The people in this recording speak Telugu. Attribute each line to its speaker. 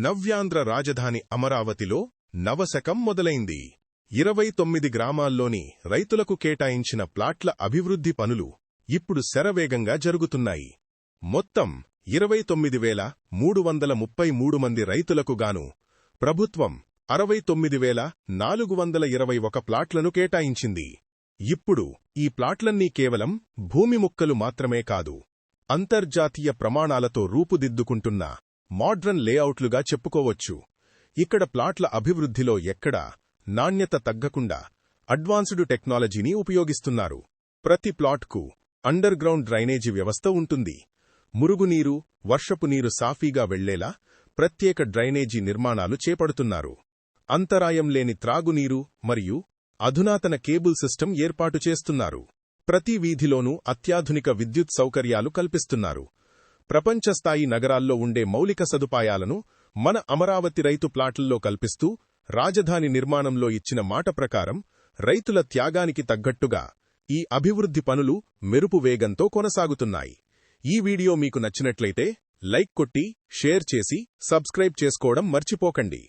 Speaker 1: నవ్యాంధ్ర రాజధాని అమరావతిలో నవశకం మొదలైంది. 29 గ్రామాల్లోని రైతులకు కేటాయించిన ప్లాట్ల అభివృద్ధి పనులు ఇప్పుడు శరవేగంగా జరుగుతున్నాయి. మొత్తం 29,333 మంది రైతులకు గాను ప్రభుత్వం 69,421 ప్లాట్లను కేటాయించింది. ఇప్పుడు ఈ ప్లాట్లన్నీ కేవలం భూమి ముక్కలు మాత్రమే కాదు, అంతర్జాతీయ ప్రమాణాలతో రూపుదిద్దుకుంటున్న మోడ్రన్ లేఅవుట్లుగా చెప్పుకోవచ్చు. ఇక్కడ ప్లాట్ల అభివృద్ధిలో ఎక్కడా నాణ్యత తగ్గకుండా అడ్వాన్స్డ్ టెక్నాలజీని ఉపయోగిస్తున్నారు. ప్రతి ప్లాట్కు అండర్ గ్రౌండ్ డ్రైనేజీ వ్యవస్థ ఉంటుంది. మురుగునీరు, వర్షపు నీరు సాఫీగా వెళ్లేలా ప్రత్యేక డ్రైనేజీ నిర్మాణాలు చేపడుతున్నారు. అంతరాయం లేని త్రాగునీరు మరియు అధునాతన కేబుల్ సిస్టమ్ ఏర్పాటు చేస్తున్నారు. ప్రతి వీధిలోనూ అత్యాధునిక విద్యుత్ సౌకర్యాలు కల్పిస్తున్నారు. ప్రపంచస్థాయి నగరాల్లో ఉండే మౌలిక సదుపాయాలను మన అమరావతి రైతు ప్లాట్లలో కల్పిస్తూ రాజధాని నిర్మాణంలో ఇచ్చిన మాట ప్రకారం రైతుల త్యాగానికి తగ్గట్టుగా ఈ అభివృద్ధి పనులు మెరుపు వేగంతో కొనసాగుతున్నాయి. ఈ వీడియో మీకు నచ్చినట్లయితే లైక్ కొట్టి, షేర్ చేసి, సబ్స్క్రైబ్ చేసుకోవడం మర్చిపోకండి.